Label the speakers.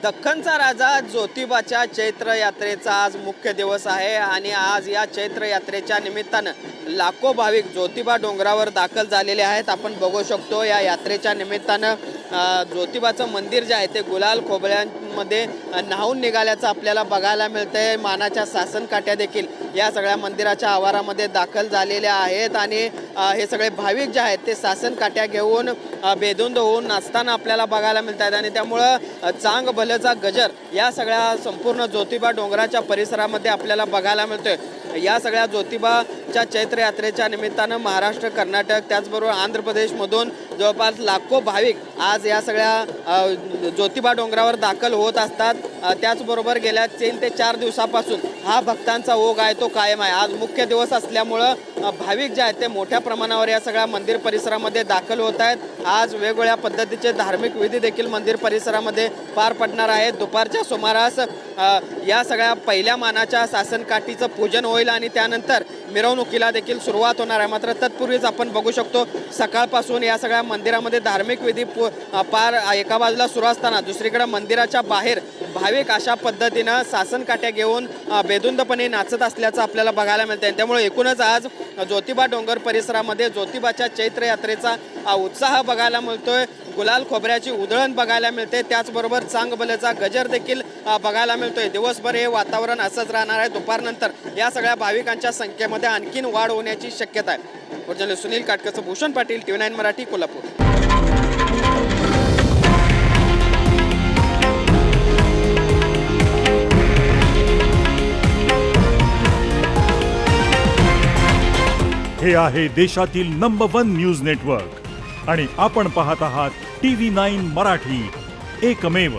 Speaker 1: दख्खनचा राजा ज्योतिबाच्या चैत्र यात्रेचा आज मुख्य दिवस आहे आणि आज या चैत्र यात्रेच्या निमित्तानं लाखो भाविक ज्योतिबा डोंगरावर दाखल झालेले आहेत. आपण बघू शकतो या यात्रेच्या निमित्तानं ज्योतिबाचं मंदिर जे आहे ते गुलाल खोबऱ्यांमध्ये न्हावून निघाल्याचं आपल्याला बघायला मिळतंय. मानाच्या शासन काठ्या देखील या सगळ्या मंदिराच्या आवारामध्ये दाखल झालेल्या आहेत आणि हे सगळे भाविक जे आहेत ते शासन काठ्या घेऊन बेधुंद होऊन नाचताना आपल्याला बघायला मिळत आहेत आणि त्यामुळं चांग भलेचा गजर या सगळ्या संपूर्ण ज्योतिबा डोंगराच्या परिसरामध्ये आपल्याला बघायला मिळतोय. या सगळ्या ज्योतिबाच्या चैत्र यात्रेच्या निमित्तानं महाराष्ट्र, कर्नाटक त्याचबरोबर आंध्र प्रदेशमधून जवळपास लाखो भाविक आज या सगळ्या ज्योतिबा डोंगरावर दाखल होत असतात. त्याचबरोबर गेल्या 3 ते 4 दिवसापासून हा भक्तांचा ओघ आहे तो कायम आहे. आज मुख्य दिवस असल्यामुळं भाविक जे आहेत ते मोठ्या प्रमाणावर या सगळ्या मंदिर परिसरामध्ये दाखल होत आहेत. आज वेगवेगळ्या पद्धतीचे धार्मिक विधी देखील मंदिर परिसरामध्ये पार पडणार आहेत. दुपारच्या सुमारास या सगळ्या पहिल्या मानाच्या शासनकाठीचं पूजन होईल आणि त्यानंतर मिरवणुकीला देखील सुरुवात होणार आहे. मात्र तत्पूर्वीच आपण बघू शकतो सकाळपासून या सगळ्या मंदिरामध्ये धार्मिक विधी पार एका बाजूला सुरू असताना दुसरीकडे मंदिराच्या बाहेर भाविक अशा पद्धतीनं शासनकाठ्या घेऊन बेधुंदपणे नाचत असल्याचं आपल्याला बघायला मिळतं. त्यामुळे एकूणच आज ज्योतिबा डोंगर परिसरामध्ये ज्योतिबाच्या चैत्र यात्रेचा उत्साह बघायला मिळतोय. गुलाल खोबऱ्याची उधळण बघायला मिळते. त्याचबरोबर चांगभलेचा गजर देखील बघायला मिळतोय. दिवसभर हे वातावरण असंच राहणार आहे. दुपारनंतर या सगळ्या भाविकांच्या संख्येमध्ये आणखीन वाढ होण्याची शक्यता आहे. जर्नलिस्ट सुनील काटकरचं भूषण पाटील, TV9 मराठी, कोल्हापूर.
Speaker 2: हे आहे देशातील नंबर 1 न्यूज नेटवर्क आणि आपण पाहत आहात TV9 मराठी, एकमेव.